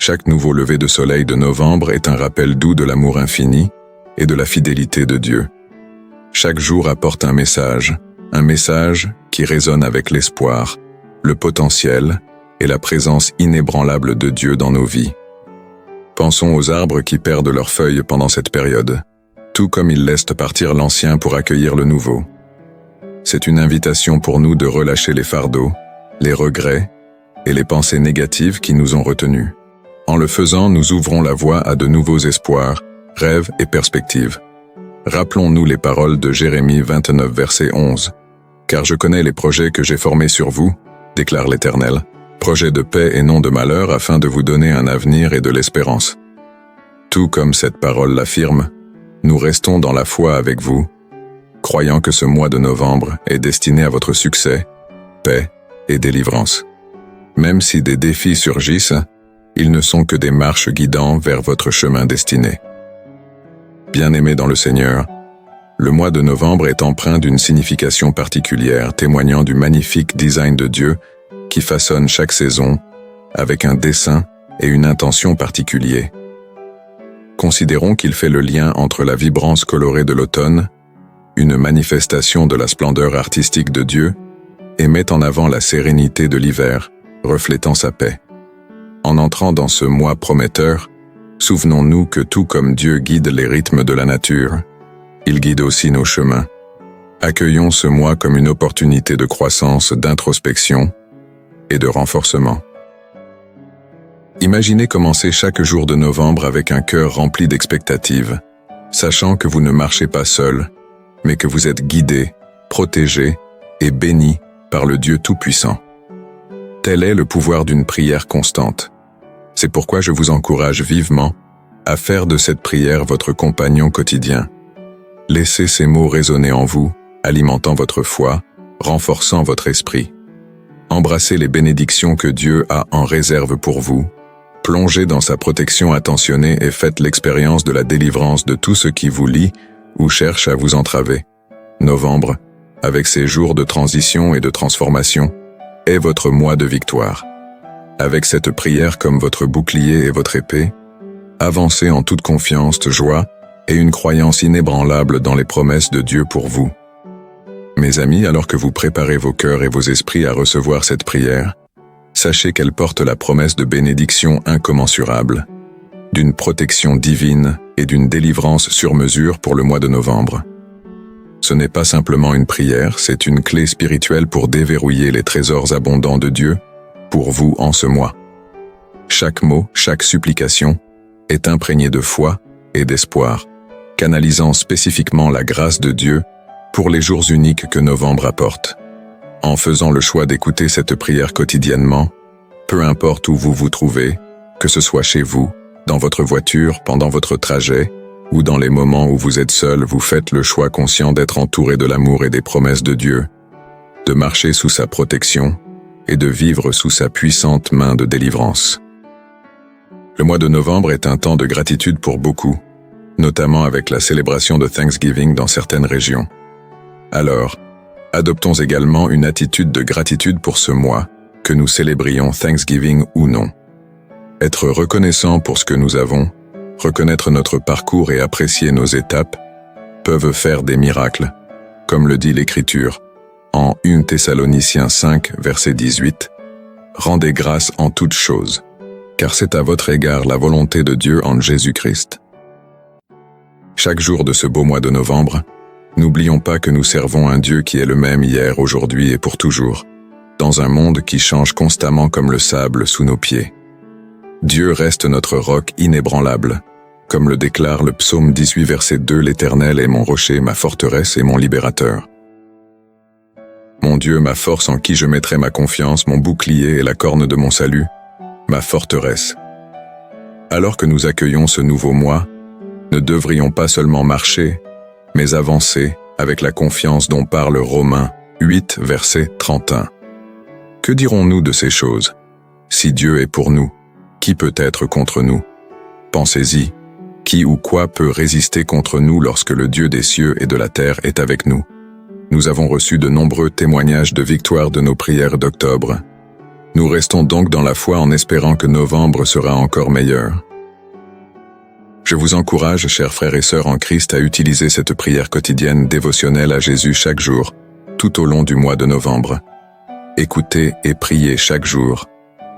Chaque nouveau lever de soleil de novembre est un rappel doux de l'amour infini et de la fidélité de Dieu. Chaque jour apporte un message qui résonne avec l'espoir, le potentiel et la présence inébranlable de Dieu dans nos vies. Pensons aux arbres qui perdent leurs feuilles pendant cette période, tout comme ils laissent partir l'ancien pour accueillir le nouveau. C'est une invitation pour nous de relâcher les fardeaux, les regrets et les pensées négatives qui nous ont retenus. En le faisant, nous ouvrons la voie à de nouveaux espoirs, rêves et perspectives. Rappelons-nous les paroles de Jérémie 29, verset 11. « Car je connais les projets que j'ai formés sur vous, déclare l'Éternel, projets de paix et non de malheur afin de vous donner un avenir et de l'espérance. » Tout comme cette parole l'affirme, nous restons dans la foi avec vous, croyant que ce mois de novembre est destiné à votre succès, paix et délivrance. Même si des défis surgissent, ils ne sont que des marches guidant vers votre chemin destiné. Bien-aimés dans le Seigneur, le mois de novembre est empreint d'une signification particulière, témoignant du magnifique design de Dieu qui façonne chaque saison avec un dessein et une intention particuliers. Considérons qu'il fait le lien entre la vibrance colorée de l'automne, une manifestation de la splendeur artistique de Dieu, et met en avant la sérénité de l'hiver, reflétant sa paix. En entrant dans ce mois prometteur, souvenons-nous que tout comme Dieu guide les rythmes de la nature, il guide aussi nos chemins. Accueillons ce mois comme une opportunité de croissance, d'introspection et de renforcement. Imaginez commencer chaque jour de novembre avec un cœur rempli d'expectatives, sachant que vous ne marchez pas seul, mais que vous êtes guidé, protégé et béni par le Dieu Tout-Puissant. Tel est le pouvoir d'une prière constante. C'est pourquoi je vous encourage vivement à faire de cette prière votre compagnon quotidien. Laissez ces mots résonner en vous, alimentant votre foi, renforçant votre esprit. Embrassez les bénédictions que Dieu a en réserve pour vous. Plongez dans sa protection attentionnée et faites l'expérience de la délivrance de tout ce qui vous lie ou cherche à vous entraver. Novembre, avec ses jours de transition et de transformation, est votre mois de victoire. Avec cette prière comme votre bouclier et votre épée, avancez en toute confiance, joie et une croyance inébranlable dans les promesses de Dieu pour vous. Mes amis, alors que vous préparez vos cœurs et vos esprits à recevoir cette prière, sachez qu'elle porte la promesse de bénédictions incommensurables, d'une protection divine et d'une délivrance sur mesure pour le mois de novembre. Ce n'est pas simplement une prière, c'est une clé spirituelle pour déverrouiller les trésors abondants de Dieu pour vous en ce mois. Chaque mot, chaque supplication est imprégné de foi et d'espoir, canalisant spécifiquement la grâce de Dieu pour les jours uniques que novembre apporte. En faisant le choix d'écouter cette prière quotidiennement, peu importe où vous vous trouvez, que ce soit chez vous, dans votre voiture, pendant votre trajet, ou dans les moments où vous êtes seul, vous faites le choix conscient d'être entouré de l'amour et des promesses de Dieu, de marcher sous sa protection et de vivre sous sa puissante main de délivrance. Le mois de novembre est un temps de gratitude pour beaucoup, notamment avec la célébration de Thanksgiving dans certaines régions. Alors, adoptons également une attitude de gratitude pour ce mois, que nous célébrions Thanksgiving ou non. Être reconnaissant pour ce que nous avons, reconnaître notre parcours et apprécier nos étapes peuvent faire des miracles, comme le dit l'Écriture en 1 Thessaloniciens 5, verset 18. « Rendez grâce en toutes choses, car c'est à votre égard la volonté de Dieu en Jésus-Christ. » Chaque jour de ce beau mois de novembre, n'oublions pas que nous servons un Dieu qui est le même hier, aujourd'hui et pour toujours, dans un monde qui change constamment comme le sable sous nos pieds. Dieu reste notre roc inébranlable. Comme le déclare le psaume 18 verset 2, « L'Éternel est mon rocher, ma forteresse et mon libérateur. » Mon Dieu, ma force en qui je mettrai ma confiance, mon bouclier et la corne de mon salut, ma forteresse. Alors que nous accueillons ce nouveau mois, ne devrions pas seulement marcher, mais avancer avec la confiance dont parle Romains 8 verset 31. Que dirons-nous de ces choses? Si Dieu est pour nous, qui peut être contre nous? Pensez-y, qui ou quoi peut résister contre nous lorsque le Dieu des cieux et de la terre est avec nous? Nous avons reçu de nombreux témoignages de victoire de nos prières d'octobre. Nous restons donc dans la foi en espérant que novembre sera encore meilleur. Je vous encourage, chers frères et sœurs en Christ, à utiliser cette prière quotidienne dévotionnelle à Jésus chaque jour, tout au long du mois de novembre. Écoutez et priez chaque jour.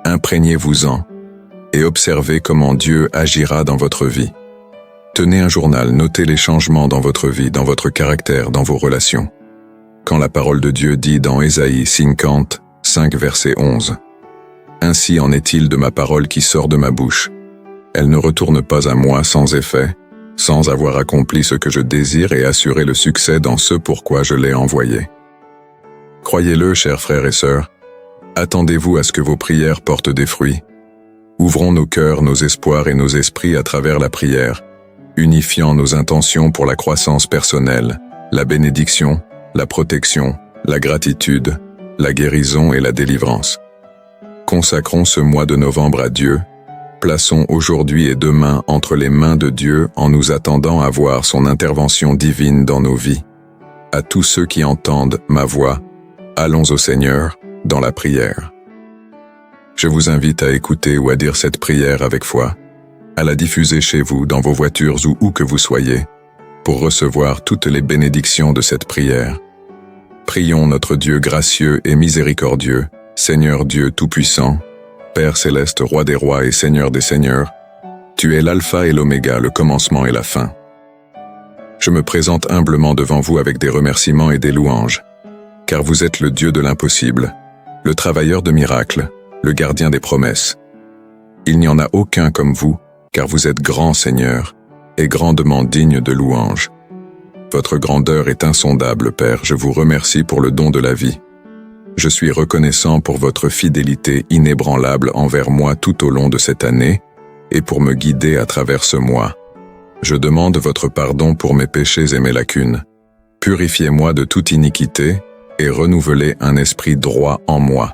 Imprégnez-vous-en et observez comment Dieu agira dans votre vie. Tenez un journal, notez les changements dans votre vie, dans votre caractère, dans vos relations. Quand la parole de Dieu dit dans Ésaïe 50, 5 verset 11, « Ainsi en est-il de ma parole qui sort de ma bouche. Elle ne retourne pas à moi sans effet, sans avoir accompli ce que je désire et assuré le succès dans ce pourquoi je l'ai envoyé. » Croyez-le, chers frères et sœurs, attendez-vous à ce que vos prières portent des fruits. Ouvrons nos cœurs, nos espoirs et nos esprits à travers la prière, unifiant nos intentions pour la croissance personnelle, la bénédiction, la protection, la gratitude, la guérison et la délivrance. Consacrons ce mois de novembre à Dieu. Plaçons aujourd'hui et demain entre les mains de Dieu en nous attendant à voir son intervention divine dans nos vies. À tous ceux qui entendent ma voix, allons au Seigneur dans la prière. Je vous invite à écouter ou à dire cette prière avec foi, à la diffuser chez vous, dans vos voitures ou où que vous soyez, pour recevoir toutes les bénédictions de cette prière. Prions notre Dieu gracieux et miséricordieux, Seigneur Dieu Tout-Puissant, Père Céleste, Roi des Rois et Seigneur des Seigneurs, tu es l'alpha et l'oméga, le commencement et la fin. Je me présente humblement devant vous avec des remerciements et des louanges, car vous êtes le Dieu de l'impossible, le travailleur de miracles, le gardien des promesses. Il n'y en a aucun comme vous, car vous êtes grand Seigneur, et grandement digne de louange. Votre grandeur est insondable, Père, je vous remercie pour le don de la vie. Je suis reconnaissant pour votre fidélité inébranlable envers moi tout au long de cette année, et pour me guider à travers ce mois. Je demande votre pardon pour mes péchés et mes lacunes. Purifiez-moi de toute iniquité, et renouvelez un esprit droit en moi.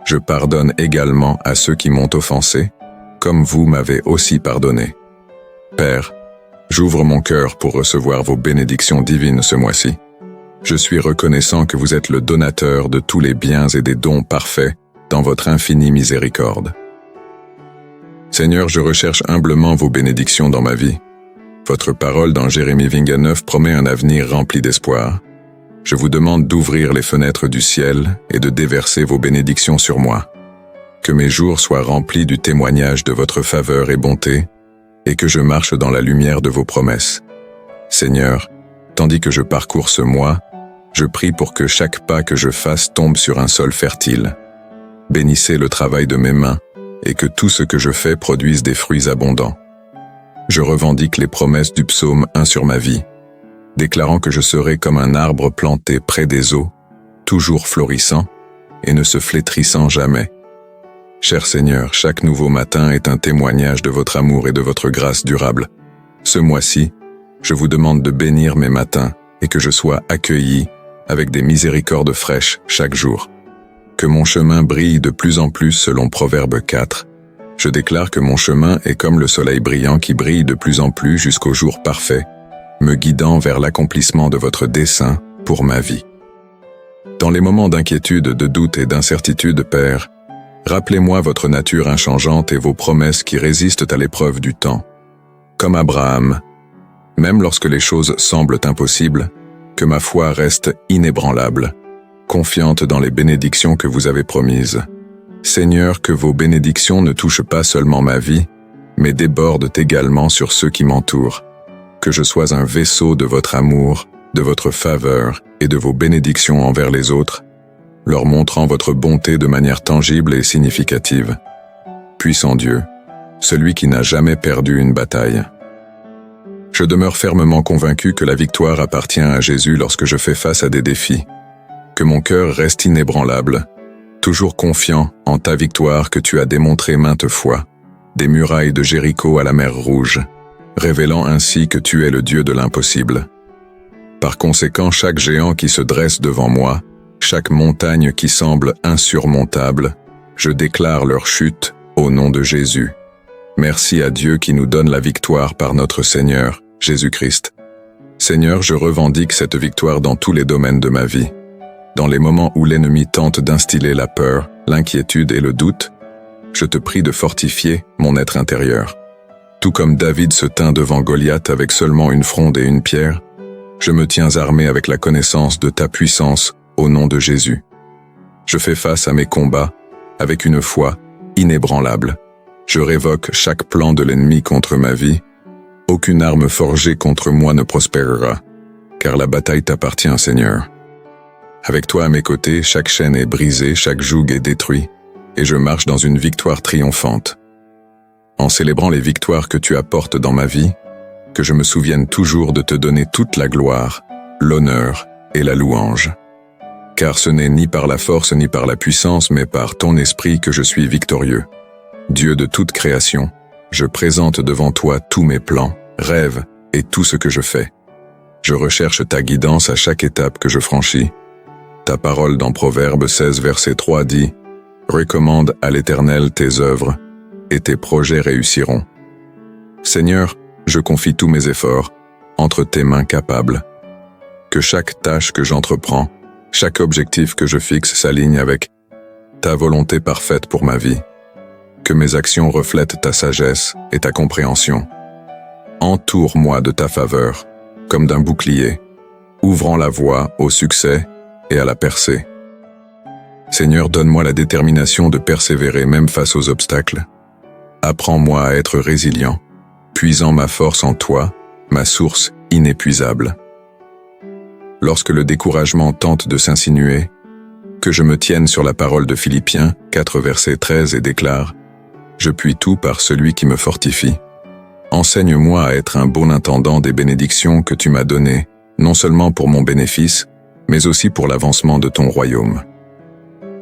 Je pardonne également à ceux qui m'ont offensé, comme vous m'avez aussi pardonné. Père, j'ouvre mon cœur pour recevoir vos bénédictions divines ce mois-ci. Je suis reconnaissant que vous êtes le donateur de tous les biens et des dons parfaits dans votre infinie miséricorde. Seigneur, je recherche humblement vos bénédictions dans ma vie. Votre parole dans Jérémie 29 promet un avenir rempli d'espoir. Je vous demande d'ouvrir les fenêtres du ciel et de déverser vos bénédictions sur moi. Que mes jours soient remplis du témoignage de votre faveur et bonté, et que je marche dans la lumière de vos promesses. Seigneur, tandis que je parcours ce mois, je prie pour que chaque pas que je fasse tombe sur un sol fertile. Bénissez le travail de mes mains, et que tout ce que je fais produise des fruits abondants. Je revendique les promesses du psaume 1 sur ma vie, déclarant que je serai comme un arbre planté près des eaux, toujours florissant et ne se flétrissant jamais. Cher Seigneur, chaque nouveau matin est un témoignage de votre amour et de votre grâce durable. Ce mois-ci, je vous demande de bénir mes matins et que je sois accueilli avec des miséricordes fraîches chaque jour. Que mon chemin brille de plus en plus selon Proverbe 4. Je déclare que mon chemin est comme le soleil brillant qui brille de plus en plus jusqu'au jour parfait, me guidant vers l'accomplissement de votre dessein pour ma vie. Dans les moments d'inquiétude, de doute et d'incertitude, Père, rappelez-moi votre nature inchangeante et vos promesses qui résistent à l'épreuve du temps. Comme Abraham, même lorsque les choses semblent impossibles, que ma foi reste inébranlable, confiante dans les bénédictions que vous avez promises. Seigneur, que vos bénédictions ne touchent pas seulement ma vie, mais débordent également sur ceux qui m'entourent. Que je sois un vaisseau de votre amour, de votre faveur et de vos bénédictions envers les autres, leur montrant votre bonté de manière tangible et significative. Puissant Dieu, celui qui n'a jamais perdu une bataille. Je demeure fermement convaincu que la victoire appartient à Jésus lorsque je fais face à des défis. Que mon cœur reste inébranlable, toujours confiant en ta victoire que tu as démontrée maintes fois, des murailles de Jéricho à la mer Rouge, révélant ainsi que tu es le Dieu de l'impossible. Par conséquent, chaque géant qui se dresse devant moi, chaque montagne qui semble insurmontable, je déclare leur chute au nom de Jésus. Merci à Dieu qui nous donne la victoire par notre Seigneur, Jésus-Christ. Seigneur, je revendique cette victoire dans tous les domaines de ma vie. Dans les moments où l'ennemi tente d'instiller la peur, l'inquiétude et le doute, je te prie de fortifier mon être intérieur. Tout comme David se tint devant Goliath avec seulement une fronde et une pierre, je me tiens armé avec la connaissance de ta puissance au nom de Jésus. Je fais face à mes combats avec une foi inébranlable. Je révoque chaque plan de l'ennemi contre ma vie. Aucune arme forgée contre moi ne prospérera, car la bataille t'appartient, Seigneur. Avec toi à mes côtés, chaque chaîne est brisée, chaque joug est détruit, et je marche dans une victoire triomphante. En célébrant les victoires que tu apportes dans ma vie, que je me souvienne toujours de te donner toute la gloire, l'honneur et la louange. Car ce n'est ni par la force ni par la puissance, mais par ton esprit que je suis victorieux. Dieu de toute création, je présente devant toi tous mes plans, rêves et tout ce que je fais. Je recherche ta guidance à chaque étape que je franchis. Ta parole dans Proverbe 16, verset 3 dit « Recommande à l'Éternel tes œuvres, et tes projets réussiront. » Seigneur, je confie tous mes efforts entre tes mains capables. Que chaque tâche que j'entreprends, chaque objectif que je fixe s'aligne avec ta volonté parfaite pour ma vie. Que mes actions reflètent ta sagesse et ta compréhension. Entoure-moi de ta faveur, comme d'un bouclier, ouvrant la voie au succès et à la percée. Seigneur, donne-moi la détermination de persévérer même face aux obstacles. Apprends-moi à être résilient, puisant ma force en toi, ma source inépuisable. Lorsque le découragement tente de s'insinuer, que je me tienne sur la parole de Philippiens 4 verset 13 et déclare « Je puis tout par celui qui me fortifie ». Enseigne-moi à être un bon intendant des bénédictions que tu m'as données, non seulement pour mon bénéfice, mais aussi pour l'avancement de ton royaume.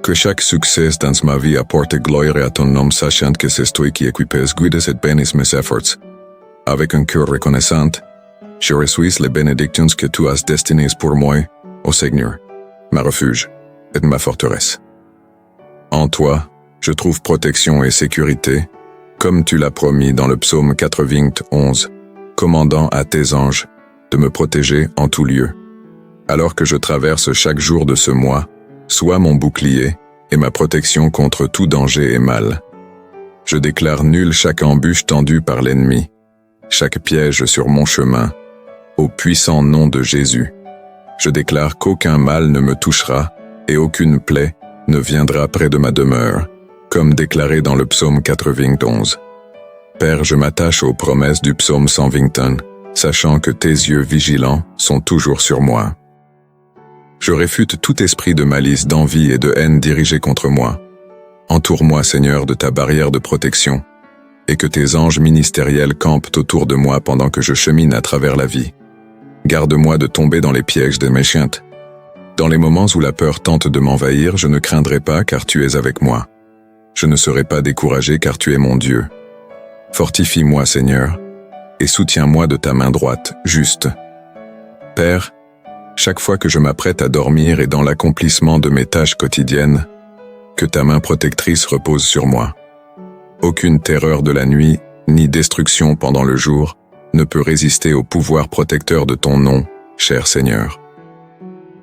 Que chaque succès dans ma vie apporte gloire à ton nom, sachant que c'est toi qui équipes, guides et bénis mes efforts. Avec un cœur reconnaissant, je reçois les bénédictions que tu as destinées pour moi, ô Seigneur, ma refuge et ma forteresse. En toi, je trouve protection et sécurité, comme tu l'as promis dans le psaume 91, commandant à tes anges de me protéger en tout lieu. Alors que je traverse chaque jour de ce mois, sois mon bouclier et ma protection contre tout danger et mal. Je déclare nul chaque embûche tendue par l'ennemi, chaque piège sur mon chemin, au puissant nom de Jésus. Je déclare qu'aucun mal ne me touchera et aucune plaie ne viendra près de ma demeure, comme déclaré dans le psaume 91. Père, je m'attache aux promesses du psaume 121, sachant que tes yeux vigilants sont toujours sur moi. Je réfute tout esprit de malice, d'envie et de haine dirigé contre moi. Entoure-moi, Seigneur, de ta barrière de protection, et que tes anges ministériels campent autour de moi pendant que je chemine à travers la vie. Garde-moi de tomber dans les pièges des méchants. Dans les moments où la peur tente de m'envahir, je ne craindrai pas car tu es avec moi. Je ne serai pas découragé car tu es mon Dieu. Fortifie-moi, Seigneur, et soutiens-moi de ta main droite, juste. Père, chaque fois que je m'apprête à dormir et dans l'accomplissement de mes tâches quotidiennes, que ta main protectrice repose sur moi. Aucune terreur de la nuit, ni destruction pendant le jour, ne peut résister au pouvoir protecteur de ton nom, cher Seigneur.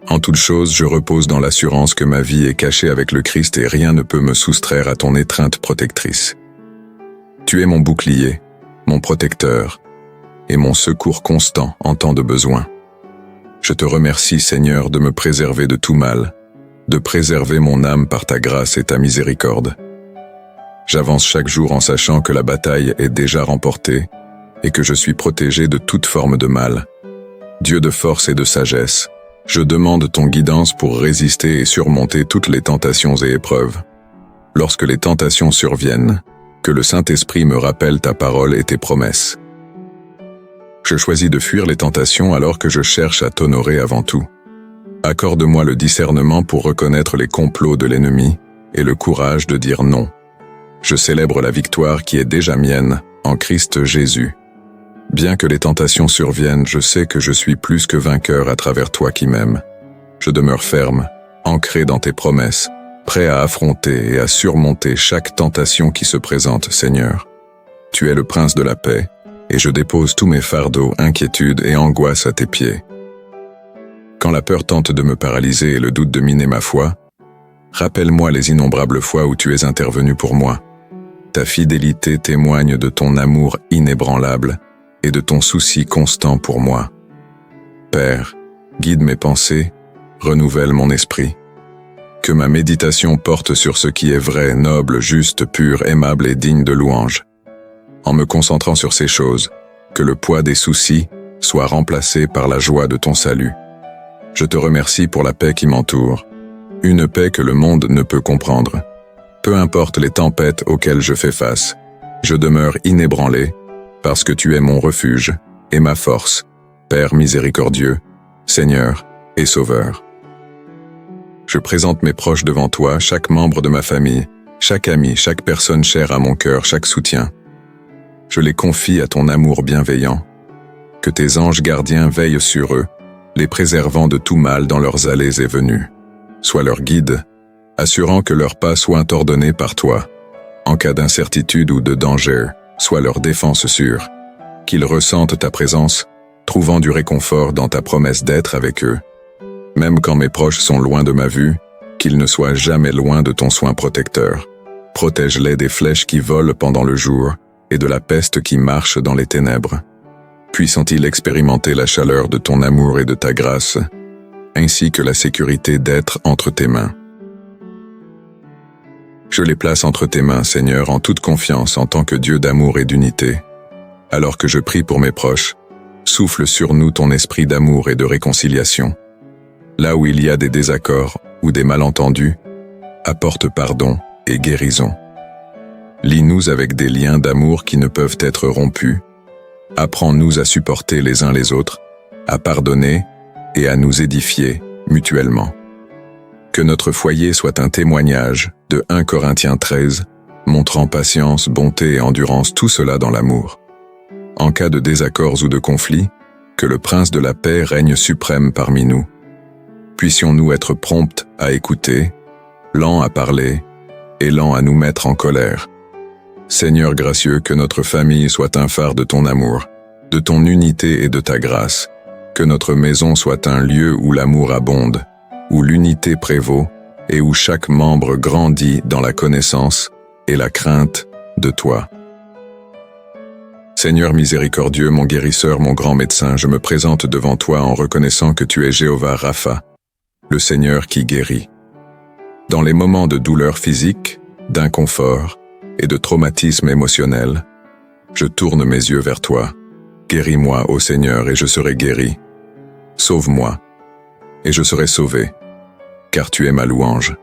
En toute chose, je repose dans l'assurance que ma vie est cachée avec le Christ et rien ne peut me soustraire à ton étreinte protectrice. Tu es mon bouclier, mon protecteur, et mon secours constant en temps de besoin. Je te remercie, Seigneur, de me préserver de tout mal, de préserver mon âme par ta grâce et ta miséricorde. J'avance chaque jour en sachant que la bataille est déjà remportée et que je suis protégé de toute forme de mal. Dieu de force et de sagesse, je demande ton guidance pour résister et surmonter toutes les tentations et épreuves. Lorsque les tentations surviennent, que le Saint-Esprit me rappelle ta parole et tes promesses. Je choisis de fuir les tentations alors que je cherche à t'honorer avant tout. Accorde-moi le discernement pour reconnaître les complots de l'ennemi et le courage de dire non. Je célèbre la victoire qui est déjà mienne en Christ Jésus. Bien que les tentations surviennent, je sais que je suis plus que vainqueur à travers toi qui m'aimes. Je demeure ferme, ancré dans tes promesses, prêt à affronter et à surmonter chaque tentation qui se présente, Seigneur. Tu es le prince de la paix, et je dépose tous mes fardeaux, inquiétudes et angoisses à tes pieds. Quand la peur tente de me paralyser et le doute de miner ma foi, Rappelle-moi les innombrables fois où tu es intervenu pour moi. Ta fidélité témoigne de ton amour inébranlable et de ton souci constant pour moi. Père, guide mes pensées, renouvelle mon esprit. Que ma méditation porte sur ce qui est vrai, noble, juste, pur, aimable et digne de louange. En me concentrant sur ces choses, que le poids des soucis soit remplacé par la joie de ton salut. Je te remercie pour la paix qui m'entoure, une paix que le monde ne peut comprendre. Peu importe les tempêtes auxquelles je fais face, je demeure inébranlé, parce que tu es mon refuge et ma force, Père miséricordieux, Seigneur et Sauveur. Je présente mes proches devant toi, chaque membre de ma famille, chaque ami, chaque personne chère à mon cœur, chaque soutien. Je les confie à ton amour bienveillant. Que tes anges gardiens veillent sur eux, les préservant de tout mal dans leurs allées et venues. Sois leur guide, assurant que leurs pas soient ordonnés par toi. En cas d'incertitude ou de danger, sois leur défense sûre. Qu'ils ressentent ta présence, trouvant du réconfort dans ta promesse d'être avec eux. Même quand mes proches sont loin de ma vue, qu'ils ne soient jamais loin de ton soin protecteur. Protège-les des flèches qui volent pendant le jour et de la peste qui marche dans les ténèbres. Puissent-ils expérimenter la chaleur de ton amour et de ta grâce, ainsi que la sécurité d'être entre tes mains. Je les place entre tes mains, Seigneur, en toute confiance en tant que Dieu d'amour et d'unité. Alors que je prie pour mes proches, souffle sur nous ton esprit d'amour et de réconciliation. Là où il y a des désaccords ou des malentendus, apporte pardon et guérison. Lie-nous avec des liens d'amour qui ne peuvent être rompus. Apprends-nous à supporter les uns les autres, à pardonner et à nous édifier mutuellement. Que notre foyer soit un témoignage de 1 Corinthiens 13, montrant patience, bonté et endurance, tout cela dans l'amour. En cas de désaccords ou de conflits, que le Prince de la paix règne suprême parmi nous. Puissions-nous être prompts à écouter, lents à parler et lents à nous mettre en colère. Seigneur gracieux, que notre famille soit un phare de ton amour, de ton unité et de ta grâce. Que notre maison soit un lieu où l'amour abonde, où l'unité prévaut et où chaque membre grandit dans la connaissance et la crainte de toi. Seigneur miséricordieux, mon guérisseur, mon grand médecin, je me présente devant toi en reconnaissant que tu es Jéhovah Rapha, le Seigneur qui guérit. Dans les moments de douleur physique, d'inconfort et de traumatisme émotionnel, je tourne mes yeux vers toi. Guéris-moi, ô Seigneur, et je serai guéri. Sauve-moi, et je serai sauvé, car tu es ma louange.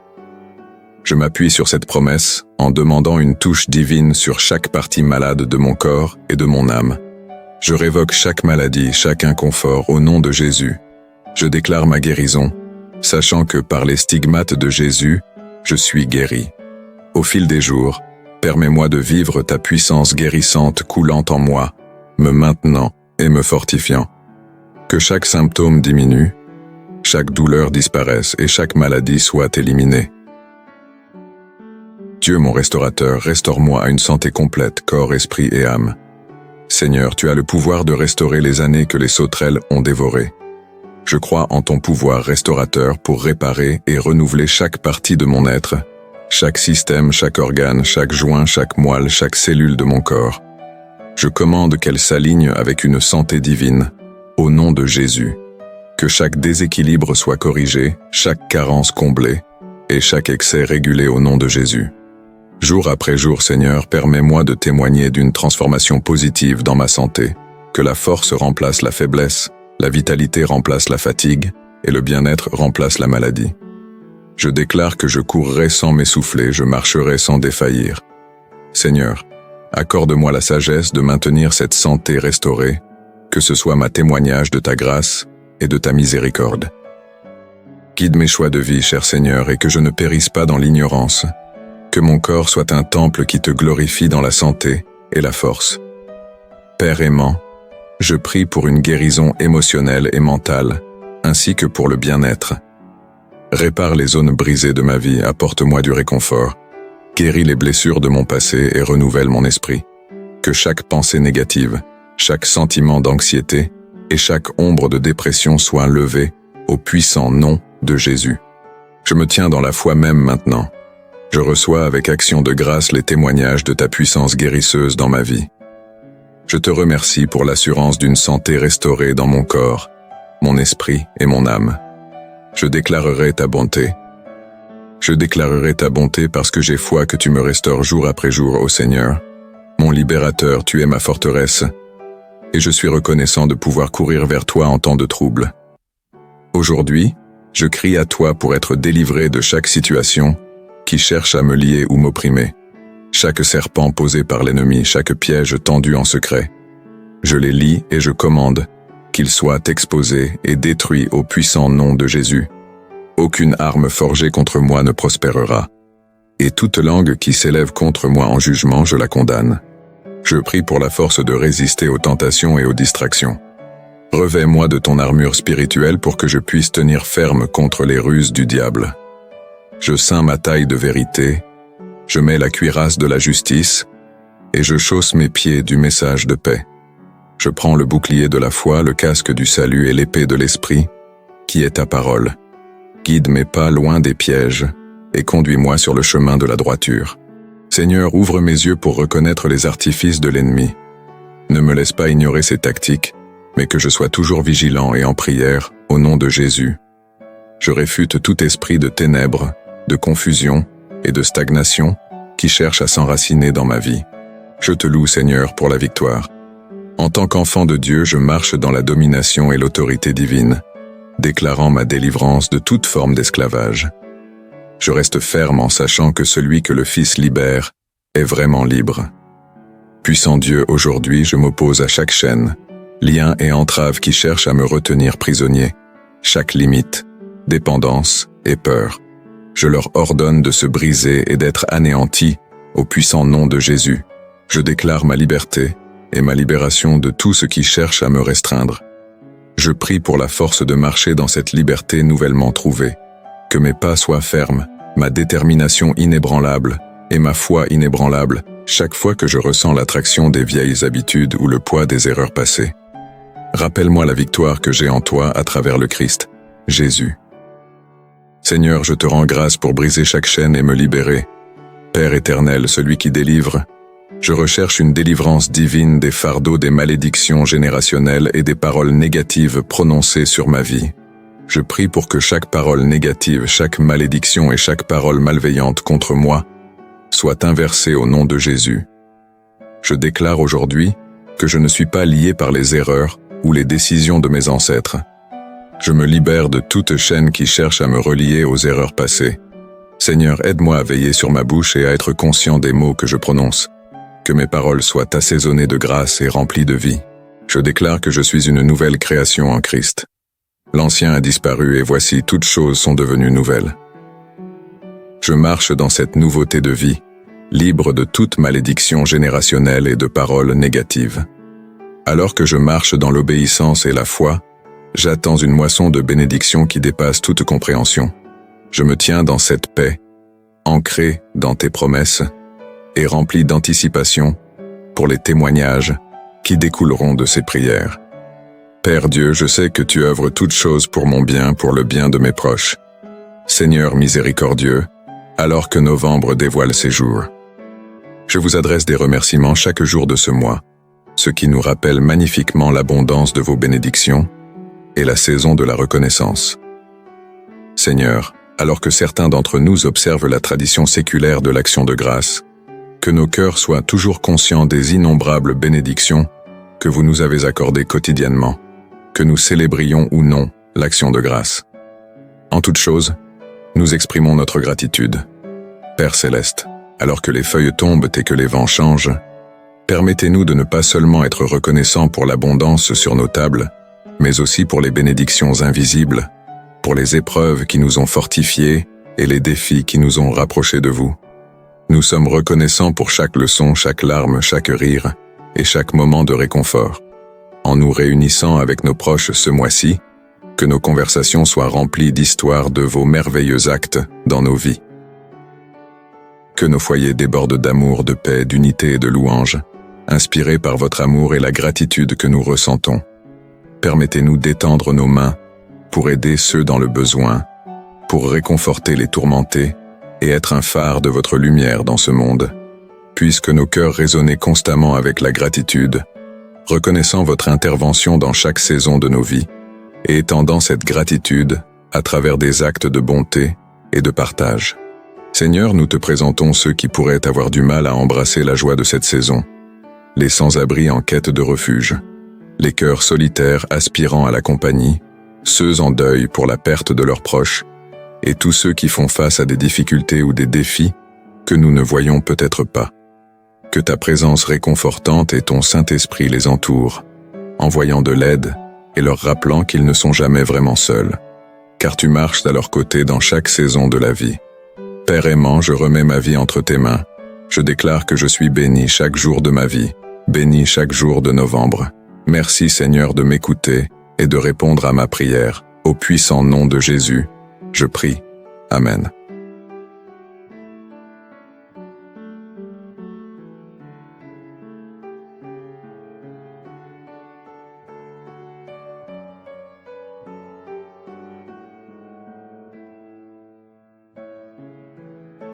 Je m'appuie sur cette promesse en demandant une touche divine sur chaque partie malade de mon corps et de mon âme. Je révoque chaque maladie, chaque inconfort au nom de Jésus. Je déclare ma guérison, sachant que par les stigmates de Jésus, je suis guéri. Au fil des jours, permets-moi de vivre ta puissance guérissante coulant en moi, me maintenant et me fortifiant. Que chaque symptôme diminue, chaque douleur disparaisse et chaque maladie soit éliminée. Dieu mon restaurateur, restaure-moi à une santé complète, corps, esprit et âme. Seigneur, tu as le pouvoir de restaurer les années que les sauterelles ont dévorées. Je crois en ton pouvoir restaurateur pour réparer et renouveler chaque partie de mon être, chaque système, chaque organe, chaque joint, chaque moelle, chaque cellule de mon corps. Je commande qu'elle s'aligne avec une santé divine, au nom de Jésus. Que chaque déséquilibre soit corrigé, chaque carence comblée, et chaque excès régulé au nom de Jésus. Jour après jour, Seigneur, permets-moi de témoigner d'une transformation positive dans ma santé, que la force remplace la faiblesse, la vitalité remplace la fatigue, et le bien-être remplace la maladie. Je déclare que je courrai sans m'essouffler, je marcherai sans défaillir. Seigneur, accorde-moi la sagesse de maintenir cette santé restaurée, que ce soit ma témoignage de ta grâce et de ta miséricorde. Guide mes choix de vie, cher Seigneur, et que je ne périsse pas dans l'ignorance. Que mon corps soit un temple qui te glorifie dans la santé et la force. Père aimant, je prie pour une guérison émotionnelle et mentale, ainsi que pour le bien-être. Répare les zones brisées de ma vie, apporte-moi du réconfort. Guéris les blessures de mon passé et renouvelle mon esprit. Que chaque pensée négative, chaque sentiment d'anxiété et chaque ombre de dépression soit levée au puissant nom de Jésus. Je me tiens dans la foi même maintenant. Je reçois avec action de grâce les témoignages de ta puissance guérisseuse dans ma vie. Je te remercie pour l'assurance d'une santé restaurée dans mon corps, mon esprit et mon âme. Je déclarerai ta bonté. Je déclarerai ta bonté parce que j'ai foi que tu me restaures jour après jour, ô Seigneur. Mon libérateur, tu es ma forteresse, et je suis reconnaissant de pouvoir courir vers toi en temps de trouble. Aujourd'hui, je crie à toi pour être délivré de chaque situation qui cherche à me lier ou m'opprimer. Chaque serpent posé par l'ennemi, chaque piège tendu en secret. Je les lis et je commande qu'ils soient exposés et détruits au puissant nom de Jésus. Aucune arme forgée contre moi ne prospérera, et toute langue qui s'élève contre moi en jugement, je la condamne. Je prie pour la force de résister aux tentations et aux distractions. Revêts-moi de ton armure spirituelle pour que je puisse tenir ferme contre les ruses du diable. Je ceins ma taille de vérité, je mets la cuirasse de la justice, et je chausse mes pieds du message de paix. Je prends le bouclier de la foi, le casque du salut et l'épée de l'esprit, qui est ta parole. Guide mes pas loin des pièges, et conduis-moi sur le chemin de la droiture. Seigneur, ouvre mes yeux pour reconnaître les artifices de l'ennemi. Ne me laisse pas ignorer ses tactiques, mais que je sois toujours vigilant et en prière, au nom de Jésus. Je réfute tout esprit de ténèbres, de confusion et de stagnation qui cherche à s'enraciner dans ma vie. Je te loue, Seigneur, pour la victoire. En tant qu'enfant de Dieu, je marche dans la domination et l'autorité divine, déclarant ma délivrance de toute forme d'esclavage. Je reste ferme en sachant que celui que le Fils libère est vraiment libre. Puissant Dieu, aujourd'hui, je m'oppose à chaque chaîne, lien et entrave qui cherchent à me retenir prisonnier, chaque limite, dépendance et peur. Je leur ordonne de se briser et d'être anéantis au puissant nom de Jésus. Je déclare ma liberté et ma libération de tout ce qui cherche à me restreindre. Je prie pour la force de marcher dans cette liberté nouvellement trouvée, que mes pas soient fermes, ma détermination inébranlable et ma foi inébranlable chaque fois que je ressens l'attraction des vieilles habitudes ou le poids des erreurs passées. Rappelle-moi la victoire que j'ai en toi à travers le Christ, Jésus. Seigneur, je te rends grâce pour briser chaque chaîne et me libérer. Père éternel, celui qui délivre, je recherche une délivrance divine des fardeaux des malédictions générationnelles et des paroles négatives prononcées sur ma vie. Je prie pour que chaque parole négative, chaque malédiction et chaque parole malveillante contre moi soit inversée au nom de Jésus. Je déclare aujourd'hui que je ne suis pas lié par les erreurs ou les décisions de mes ancêtres. Je me libère de toute chaîne qui cherche à me relier aux erreurs passées. Seigneur, aide-moi à veiller sur ma bouche et à être conscient des mots que je prononce. Que mes paroles soient assaisonnées de grâce et remplies de vie. Je déclare que je suis une nouvelle création en Christ. L'ancien a disparu et voici toutes choses sont devenues nouvelles. Je marche dans cette nouveauté de vie, libre de toute malédiction générationnelle et de paroles négatives. Alors que je marche dans l'obéissance et la foi, j'attends une moisson de bénédictions qui dépasse toute compréhension. Je me tiens dans cette paix, ancrée dans tes promesses, et rempli d'anticipation pour les témoignages qui découleront de ces prières. Père Dieu, je sais que tu œuvres toutes choses pour mon bien, pour le bien de mes proches. Seigneur miséricordieux, alors que novembre dévoile ses jours. Je vous adresse des remerciements chaque jour de ce mois, ce qui nous rappelle magnifiquement l'abondance de vos bénédictions et la saison de la reconnaissance. Seigneur, alors que certains d'entre nous observent la tradition séculaire de l'action de grâce, que nos cœurs soient toujours conscients des innombrables bénédictions que vous nous avez accordées quotidiennement, que nous célébrions ou non l'action de grâce. En toute chose, nous exprimons notre gratitude. Père céleste, alors que les feuilles tombent et que les vents changent, permettez-nous de ne pas seulement être reconnaissants pour l'abondance sur nos tables, mais aussi pour les bénédictions invisibles, pour les épreuves qui nous ont fortifiés et les défis qui nous ont rapprochés de vous. Nous sommes reconnaissants pour chaque leçon, chaque larme, chaque rire et chaque moment de réconfort. En nous réunissant avec nos proches ce mois-ci, que nos conversations soient remplies d'histoires de vos merveilleux actes dans nos vies. Que nos foyers débordent d'amour, de paix, d'unité et de louange, inspirés par votre amour et la gratitude que nous ressentons. Permettez-nous d'étendre nos mains pour aider ceux dans le besoin, pour réconforter les tourmentés et être un phare de votre lumière dans ce monde. Puisque nos cœurs résonnaient constamment avec la gratitude, reconnaissant votre intervention dans chaque saison de nos vies et étendant cette gratitude à travers des actes de bonté et de partage. Seigneur, nous te présentons ceux qui pourraient avoir du mal à embrasser la joie de cette saison, les sans-abri en quête de refuge, les cœurs solitaires aspirant à la compagnie, ceux en deuil pour la perte de leurs proches, et tous ceux qui font face à des difficultés ou des défis que nous ne voyons peut-être pas. Que ta présence réconfortante et ton Saint-Esprit les entourent, envoyant de l'aide et leur rappelant qu'ils ne sont jamais vraiment seuls, car tu marches à leur côté dans chaque saison de la vie. Père aimant, je remets ma vie entre tes mains. Je déclare que je suis béni chaque jour de ma vie, béni chaque jour de novembre. Merci Seigneur de m'écouter et de répondre à ma prière. Au puissant nom de Jésus, je prie. Amen.